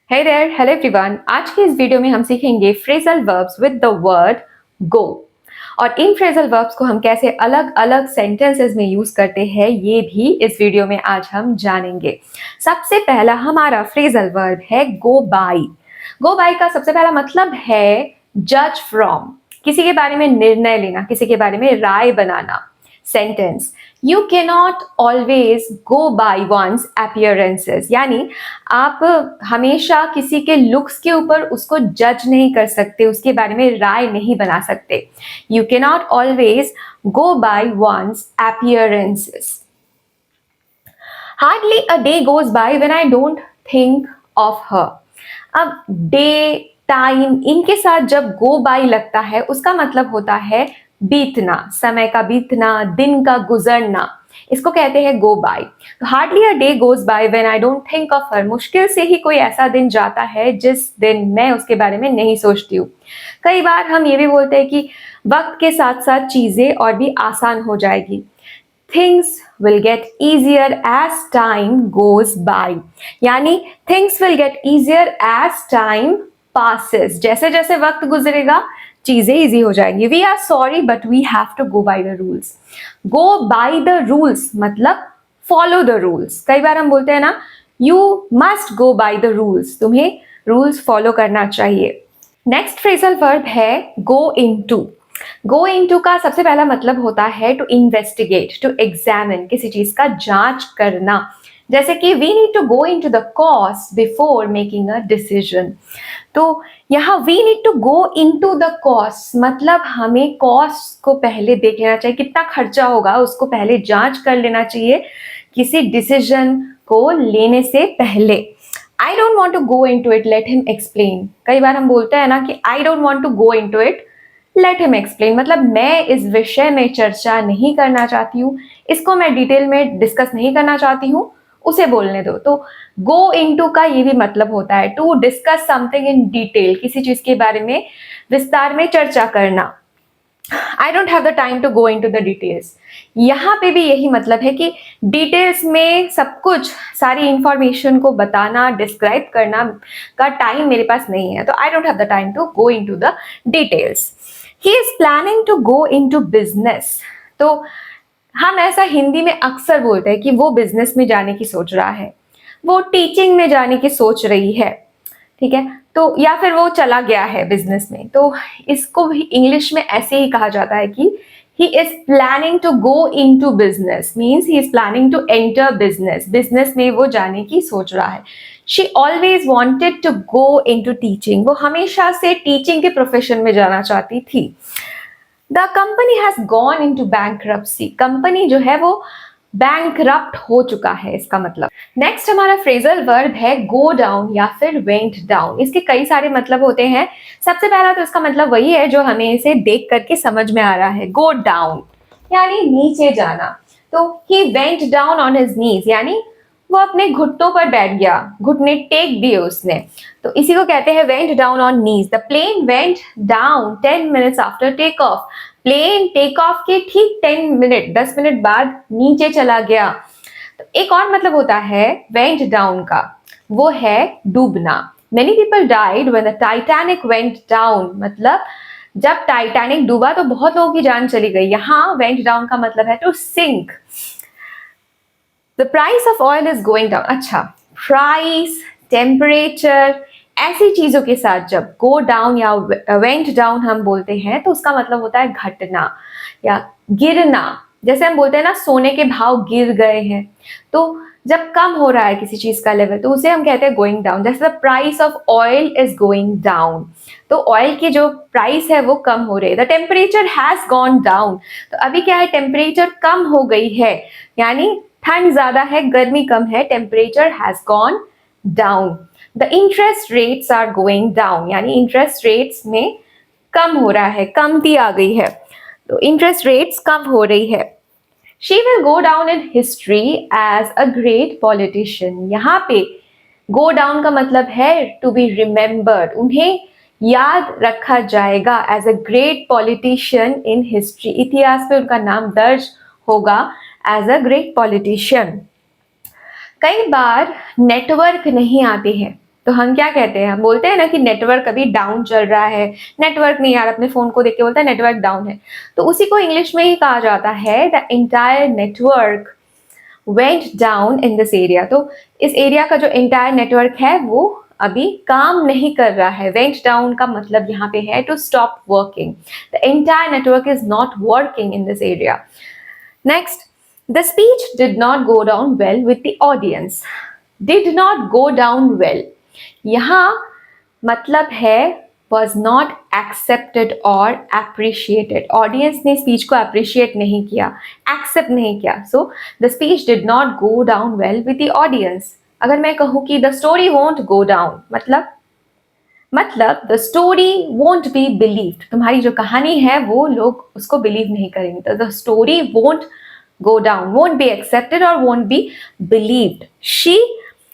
Hey there, hello everyone. आज की इस वीडियो में हम सीखेंगे phrasal verbs with the word go. और इन फ्रेजल वर्ब्स को हम कैसे अलग अलग सेंटेंसेस में यूज करते हैं ये भी इस वीडियो में आज हम जानेंगे। सबसे पहला हमारा फ्रेजल वर्ब है गो बाय। गो बाय का सबसे पहला मतलब है जज फ्रॉम, किसी के बारे में निर्णय लेना, किसी के बारे में राय बनाना। Sentence, you cannot always go by one's appearances, यानी आप हमेशा किसी के लुक्स के ऊपर उसको जज नहीं कर सकते, उसके बारे में राय नहीं बना सकते। You cannot always go by one's appearances. Hardly a day goes by when I don't think of her. अब डे, टाइम, इनके साथ जब गो बाय लगता है उसका मतलब होता है बीतना, समय का बीतना, दिन का गुजरना, इसको कहते हैं go by. Hardly a day goes by when I don't think of her, मुश्किल से ही कोई ऐसा दिन जाता है जिस दिन मैं उसके बारे में नहीं सोचती हूँ। कई बार हम ये भी बोलते हैं कि वक्त के साथ साथ चीजें और भी आसान हो जाएगी। Things will get easier as time goes by, यानी things will get easier as time passes, जैसे जैसे वक्त गुजरेगा चीजें इजी हो जाएंगी। We are sorry but we have to go by the rules. Go by the rules मतलब follow the rules। कई बार हम बोलते हैं ना, you must go by the rules, तुम्हें रूल्स फॉलो करना चाहिए। नेक्स्ट फ्रेजल वर्ब है go into। गो इनटू का सबसे पहला मतलब होता है टू इन्वेस्टिगेट, टू एग्जामिन, किसी चीज का जांच करना। जैसे कि we need to go into the cost before making a decision. तो यहाँ we need to go into the cost मतलब हमें कॉस्ट को पहले देख लेना चाहिए, कितना खर्चा होगा उसको पहले जांच कर लेना चाहिए किसी डिसीजन को लेने से पहले। I don't want to go in to it, let him explain. कई बार हम बोलते हैं ना कि I don't want to go in to it, let him explain, मतलब मैं इस विषय में चर्चा नहीं करना चाहती हूँ, इसको मैं डिटेल में डिस्कस नहीं करना चाहती हूँ, उसे बोलने दो। तो गो इनटू का ये भी मतलब होता है to discuss something in detail, किसी चीज के बारे में विस्तार में चर्चा करना। I don't have the time to go into the details, यहाँ पे भी यही मतलब है कि डिटेल्स में सब कुछ, सारी इंफॉर्मेशन को बताना, डिस्क्राइब करना का टाइम मेरे पास नहीं है। तो I don't have the time to go into the details. He is planning to go into business. तो हम ऐसा हिंदी में अक्सर बोलते हैं कि वो बिजनेस में जाने की सोच रहा है, वो टीचिंग में जाने की सोच रही है, ठीक है, तो या फिर वो चला गया है बिजनेस में। तो इसको भी इंग्लिश में ऐसे ही कहा जाता है कि he is planning to go into business, means he is planning to enter business, business में वो जाने की सोच रहा है। She always wanted to go into teaching, वो हमेशा से टीचिंग के प्रोफेशन में जाना चाहती थी। The company has gone into bankruptcy, company जो है वो बैंकरप्ट हो चुका है, इसका मतलब। नेक्स्ट हमारा फ्रेजल वर्ब है गो डाउन या फिर वेंट डाउन। इसके कई सारे मतलब होते हैं। सबसे पहला तो इसका मतलब वही है जो हमें इसे देख करके समझ में आ रहा है, गो डाउन यानी नीचे जाना। तो he went down on his knees, यानी वो अपने घुटनों पर बैठ गया, घुटने टेक दिए उसने, तो इसी को कहते हैं went down on knees. The plane went down 10 minutes after take off, plane take off के ठीक 10 मिनट बाद नीचे चला गया। तो एक और मतलब होता है वेंट डाउन का, वो है डूबना। Many people died when the Titanic went down, मतलब जब टाइटैनिक डूबा तो बहुत लोगों की जान चली गई। यहाँ वेंट डाउन का मतलब है to sink. The price of oil is going down. अच्छा, प्राइस, टेम्परेचर, ऐसी चीजों के साथ जब गो डाउन या वेंट डाउन हम बोलते हैं तो उसका मतलब होता है घटना या गिरना। जैसे हम बोलते हैं ना सोने के भाव गिर गए हैं, तो जब कम हो रहा है किसी चीज का लेवल तो उसे हम कहते हैं गोइंग डाउन। जैसे the price of oil is going down, तो ऑयल की जो प्राइस है वो कम हो रही है। The temperature has gone down, तो अभी क्या है, टेम्परेचर कम हो गई है, यानी ठंड ज्यादा है, गर्मी कम है, temperature has gone down. The interest rates are going down, यानी इंटरेस्ट रेट्स में कम हो रहा है, कमती आ गई है, तो इंटरेस्ट रेट्स कम हो रही है। She will go down in history as a great politician, यहाँ पे go down का मतलब है to be remembered, उन्हें याद रखा जाएगा as a great politician in history, इतिहास में उनका नाम दर्ज होगा as a great politician। कई बार नेटवर्क नहीं आते हैं, तो हम क्या कहते हैं, हम बोलते हैं ना कि नेटवर्क अभी डाउन चल रहा है, नेटवर्क नहीं यार, अपने फोन को देख के बोलता है नेटवर्क डाउन है। तो उसी को इंग्लिश में ही कहा जाता है the entire network went down in this area. तो इस एरिया का जो एंटायर नेटवर्क है वो अभी काम नहीं कर रहा है। वेंट डाउन का मतलब यहाँ पे है to stop working, the entire network is not working in this area. Next, the speech did not go down well with the audience. Did not go down well, यहाँ मतलब है was not accepted or appreciated. Audience ने speech को appreciate नहीं किया, accept नहीं किया। So the speech did not go down well with the audience. अगर मैं कहूँ कि the story won't go down, मतलब the story won't be believed, तुम्हारी जो कहानी है वो लोग उसको बिलीव नहीं करेंगे। तो the story won't go down, won't be accepted or won't be believed. She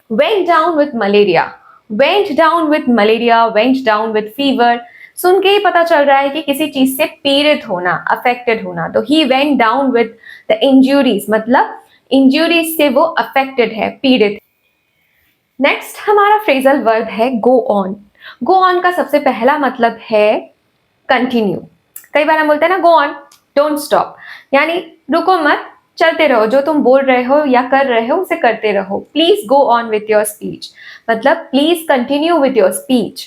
went down with malaria, went down with malaria, went down with fever. सुन के ही पता चल रहा है कि किसी चीज से पीड़ित होना, अफेक्टेड होना। तो he went down with the injuries, मतलब इंजुरीज से वो अफेक्टेड है, पीड़ित। नेक्स्ट हमारा फ्रेजल वर्ब है go on। go on का सबसे पहला मतलब है कंटिन्यू। कई बार हम बोलते हैं ना go on, don't stop, यानी रुको मत, चलते रहो, जो तुम बोल रहे हो या कर रहे हो उसे करते रहो। Please go on with your speech, मतलब please continue with your speech.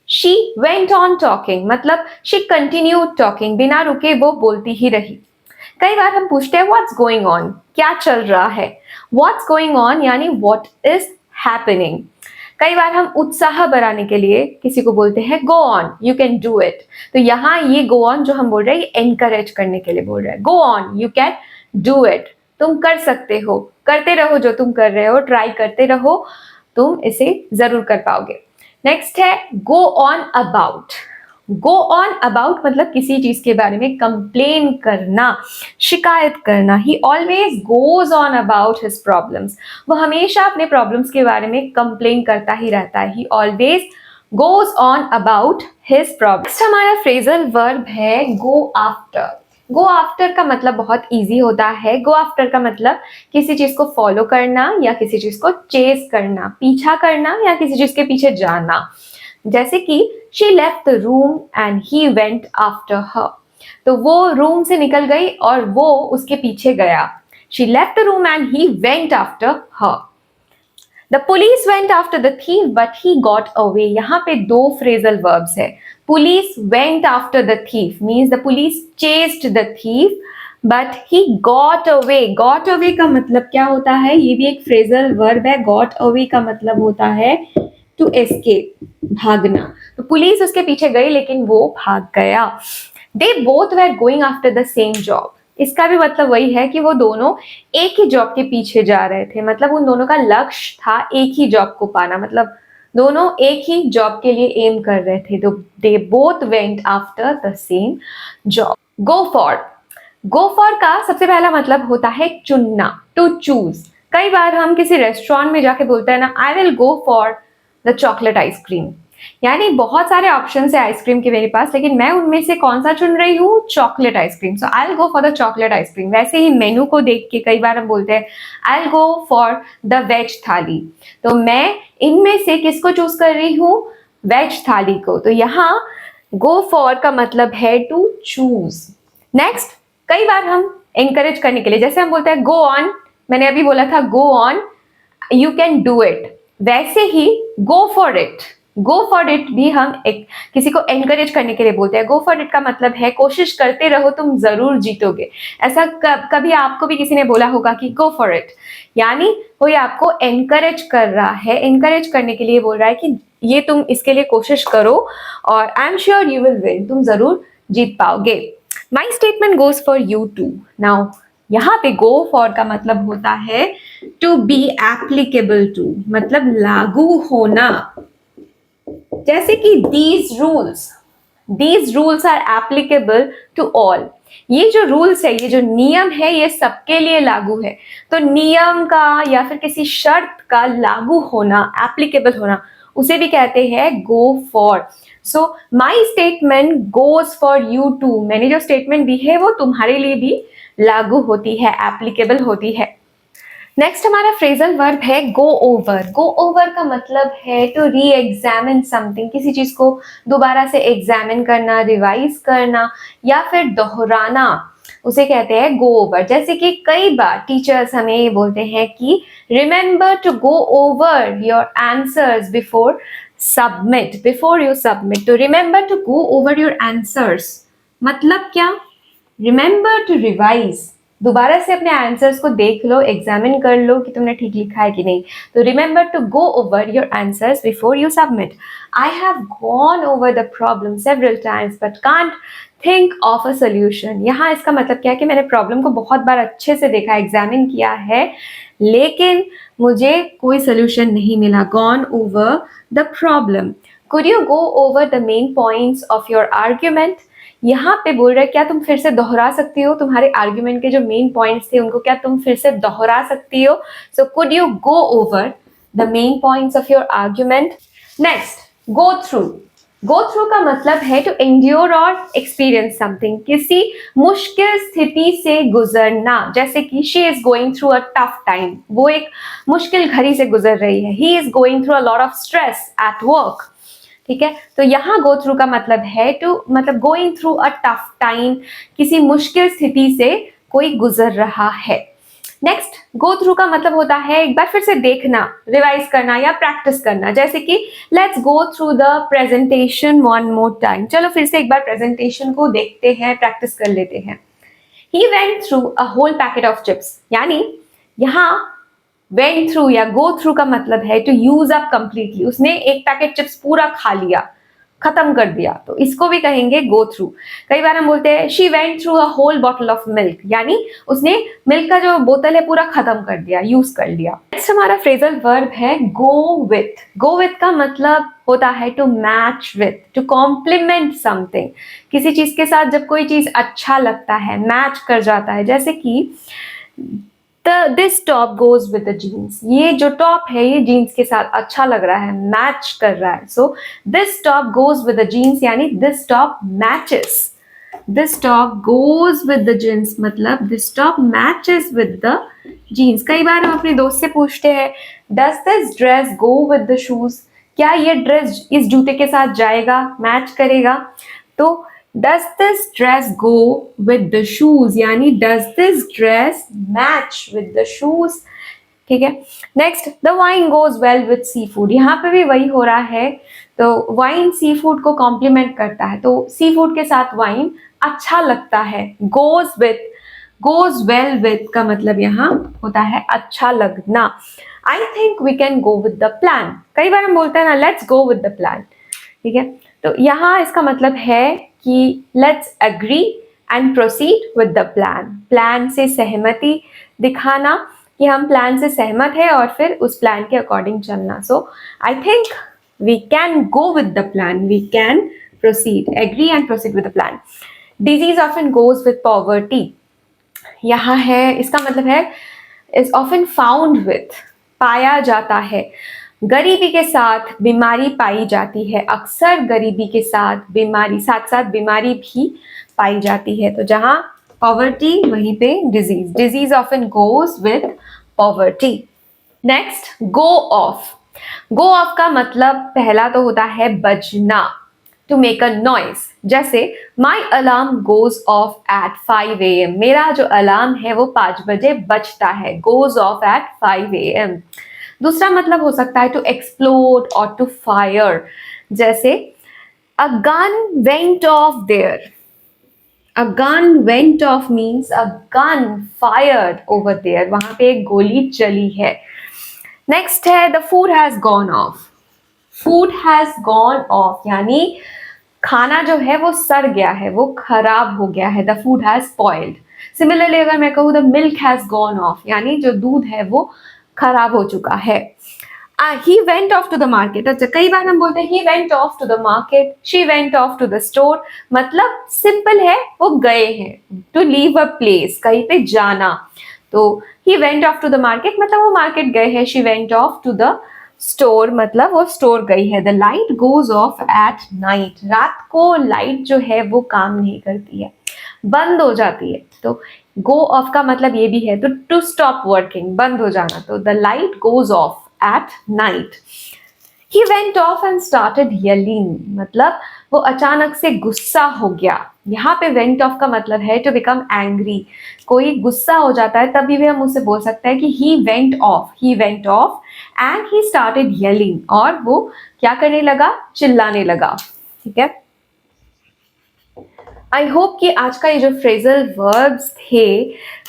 She went on talking, मतलब शी कंटिन्यू टॉकिंग, बिना रुके वो बोलती ही रही। कई बार हम पूछते हैं व्हाट्स गोइंग ऑन, क्या चल रहा है। व्हाट्स गोइंग ऑन यानी व्हाट इज हैपनिंग। कई बार हम उत्साह बढ़ाने के लिए किसी को बोलते हैं गो on, you can do it. तो यहाँ ये गो ऑन जो हम बोल रहे हैं ये एनकरेज करने के लिए बोल रहे हैं। गो on, you can do it, तुम कर सकते हो, करते रहो जो तुम कर रहे हो, ट्राई करते रहो, तुम इसे जरूर कर पाओगे। नेक्स्ट है go on about. Go on about मतलब किसी चीज के बारे में कंप्लेन करना, शिकायत करना। ही always goes on about his problems, वो हमेशा अपने प्रॉब्लम्स के बारे में कंप्लेन करता ही रहता है। ही always goes on about his problems. हमारा फ्रेजल वर्ब है गो आफ्टर। गो आफ्टर का मतलब बहुत इजी होता है। गो आफ्टर का मतलब किसी चीज को फॉलो करना या किसी चीज को चेस करना, पीछा करना या किसी चीज के पीछे जाना। जैसे कि she left the room and he went after her, तो वो रूम से निकल गई और वो उसके पीछे गया। She left the room and he went after her. The police went after the thief but he got away. यहाँ पे दो फ्रेजल वर्ब्स है। Police went after the thief means the police chased the thief but he got away. Got away का मतलब क्या होता है, ये भी एक फ्रेजल वर्ब है। गॉट अवे का मतलब होता है टू एस्केप, भागना। तो पुलिस उसके पीछे गई लेकिन वो भाग गया। They both where going after the same job, इसका भी मतलब वही है कि वो दोनों एक ही जॉब के पीछे जा रहे थे, मतलब उन दोनों का लक्ष्य था एक ही जॉब को पाना, मतलब दोनों एक ही जॉब के लिए एम कर रहे थे। तो they both went after the same job. Go for, go for का सबसे पहला मतलब होता है चुनना, टू चूज। कई बार हम किसी रेस्टोरेंट में जाके बोलते हैं ना I will go for the chocolate ice cream, यानी बहुत सारे ऑप्शन है आइसक्रीम के मेरे पास, लेकिन मैं उनमें से कौन सा चुन रही हूँ, chocolate ice cream. So I will go for the chocolate ice cream. वैसे ही मेनू को देख के कई बार हम बोलते हैं I will go for the ways थाली, तो मैं इनमें से किसको चूज कर रही हूँ, वेज थाली को। तो यहाँ गो फॉर का मतलब है टू चूज। नेक्स्ट, कई बार हम एनकरेज करने के लिए जैसे हम बोलते हैं गो ऑन, मैंने अभी बोला था go on, you can do it, वैसे ही go for it, go for it भी हम किसी को एनकरेज करने के लिए बोलते हैं। गो फॉर इट का मतलब है कोशिश करते रहो, तुम जरूर जीतोगे। ऐसा कभी आपको भी किसी ने बोला होगा कि गो फॉर इट, यानी कोई आपको एनकरेज कर रहा है, एनकरेज करने के लिए बोल रहा है कि ये तुम इसके लिए कोशिश करो और I am sure you will win, तुम जरूर जीत पाओगे। My statement goes for you too. Now यहाँ पे गो फॉर का मतलब होता है टू बी एप्लीकेबल टू, मतलब लागू होना। जैसे कि these rules are applicable to all, ये जो रूल्स है, ये जो नियम है, ये सबके लिए लागू है। तो नियम का या फिर किसी शर्त का लागू होना, एप्लीकेबल होना, उसे भी कहते हैं go for. So my statement goes for you too, मैंने जो स्टेटमेंट दी है वो तुम्हारे लिए भी लागू होती है, एप्लीकेबल होती है। नेक्स्ट हमारा फ्रेजल वर्ब है गो ओवर। गो ओवर का मतलब है टू री एग्जामिन समथिंग, किसी चीज को दोबारा से एग्जामिन करना, रिवाइज करना या फिर दोहराना, उसे कहते हैं गो ओवर। जैसे कि कई बार टीचर्स हमें ये बोलते हैं कि remember to go over your answers before submit, before you submit. तो remember to go over your answers मतलब क्या? रिमेंबर टू रिवाइज, दोबारा से अपने आंसर्स को देख लो, एग्जामिन कर लो कि तुमने ठीक लिखा है कि नहीं। तो remember to go over your answers before you submit. I have gone over the problem several times but can't think of a solution. यहाँ इसका मतलब क्या है कि मैंने प्रॉब्लम को बहुत बार अच्छे से देखा, एग्जामिन किया है, लेकिन मुझे कोई सोल्यूशन नहीं मिला। Gone over the problem. Could you go over the main points of your argument. यहाँ पे बोल रहे हैं क्या तुम फिर से दोहरा सकती हो, तुम्हारे आर्ग्यूमेंट के जो मेन पॉइंट्स थे उनको क्या तुम फिर से दोहरा सकती हो। So could you go over the main points of your argument. Next, go through. Go through का मतलब है टू एंड्योर और एक्सपीरियंस समथिंग, किसी मुश्किल स्थिति से गुजरना। जैसे कि she is going through a tough time, वो एक मुश्किल घड़ी से गुजर रही है। He is going through a lot of stress at work. ठीक है, तो यहाँ गो थ्रू का मतलब है टू, मतलब going through a tough time, किसी मुश्किल स्थिति से कोई गुजर रहा है। नेक्स्ट, गो थ्रू का मतलब होता है एक बार फिर से देखना, रिवाइज करना या प्रैक्टिस करना। जैसे कि let's go through the presentation one more time, चलो फिर से एक बार प्रेजेंटेशन को देखते हैं, प्रैक्टिस कर लेते हैं। He went through a whole packet of chips, यानी यहाँ वेंट थ्रू या गो थ्रू का मतलब है टू यूज अप कंप्लीटली, उसने एक पैकेट चिप्स पूरा खा लिया, खत्म कर दिया, तो इसको भी कहेंगे गो थ्रू। कई बार हम बोलते हैं she went through a whole bottle of milk, यानी उसने मिल्क का जो बोतल है पूरा खत्म कर दिया, यूज कर लिया। नेक्स्ट हमारा फ्रेजल वर्ब है गो विथ। गो विथ का मतलब होता है to match with, to complement something, किसी चीज के साथ जब कोई चीज अच्छा लगता है, मैच कर जाता है। जैसे कि this top goes with the jeans, ये जो टॉप है ये जीन्स के साथ अच्छा लग रहा है, मैच कर रहा है। So this top goes with the jeans, यानी this top matches. This top goes with the jeans मतलब this top matches with the jeans. कई बार हम अपने दोस्त से पूछते हैं does this dress go with the shoes, क्या ये ड्रेस इस जूते के साथ जाएगा, मैच करेगा। तो does this dress go with the shoes, यानी does this dress match with the shoes। ठीक है, next, the wine goes well with seafood, यहाँ पे भी वही हो रहा है। तो वाइन सी फूड को कॉम्प्लीमेंट करता है, तो सी फूड के साथ वाइन अच्छा लगता है। goes with, goes well with का मतलब यहाँ होता है अच्छा लगना। I think we can go with the plan, कई बार हम बोलते हैं ना let's go with the plan। ठीक है, तो यहाँ इसका मतलब है कि let's agree and proceed with the plan, plan से सहमति दिखाना कि हम प्लान से सहमत है और फिर उस प्लान के अकॉर्डिंग चलना। So I think we can go with the plan, we can proceed, agree and proceed with the plan. Disease often goes with poverty, यहाँ है इसका मतलब है इज ऑफन फाउंड विथ, पाया जाता है। गरीबी के साथ बीमारी पाई जाती है, अक्सर गरीबी के साथ बीमारी, साथ साथ बीमारी भी पाई जाती है। तो जहां पॉवर्टी वहीं पे disease, disease often goes with poverty. Next, go off. Go off का मतलब पहला तो होता है बजना, टू मेक अ नॉइज। जैसे my alarm goes off at 5 AM, मेरा जो अलार्म है वो 5 बजे बजता है, गोज ऑफ एट 5 AM। दूसरा मतलब हो सकता है टू एक्सप्लोड और टू फायर। जैसे a gun went off there, a gun went off means a gun fired over there, वहां पे एक गोली चली है। नेक्स्ट है the food has gone off. Food has gone off यानी खाना जो है वो सड़ गया है, वो खराब हो गया है, the food has spoiled. Similarly अगर मैं कहूँ the milk has gone off, यानी जो दूध है वो खराब हो चुका है। He went off to the market, अच्छा कई बार हम बोलते हैं he went off to the market, she went off to the store, मतलब सिंपल है वो गए हैं, टू लीव अ प्लेस, कहीं पे जाना। तो he went off to the market मतलब वो मार्केट गए हैं, she went off to the store मतलब वो स्टोर गई है। The light goes off at night, रात को लाइट जो है वो काम नहीं करती है, बंद हो जाती है। तो गो ऑफ का मतलब ये भी है तो टू स्टॉप वर्किंग, बंद हो जाना, तो the light goes off at night. He went off and started yelling, मतलब वो अचानक से गुस्सा हो गया। यहाँ पे went off का मतलब है to become angry, कोई गुस्सा हो जाता है तभी भी हम उसे बोल सकते हैं कि he went off and he started yelling, और वो क्या करने लगा, चिल्लाने लगा। ठीक है, आई होप कि आज का ये जो फ्रेजल वर्ब्स थे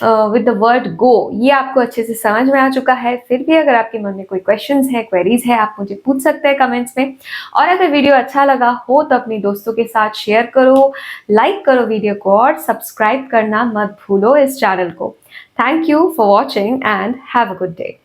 विद द वर्ड गो, ये आपको अच्छे से समझ में आ चुका है। फिर भी अगर आपके मन में कोई क्वेश्चंस है, क्वेरीज है, आप मुझे पूछ सकते हैं कमेंट्स में। और अगर वीडियो अच्छा लगा हो तो अपने दोस्तों के साथ शेयर करो, लाइक करो वीडियो को, और सब्सक्राइब करना मत भूलो इस चैनल को। Thank you for watching and have a good day.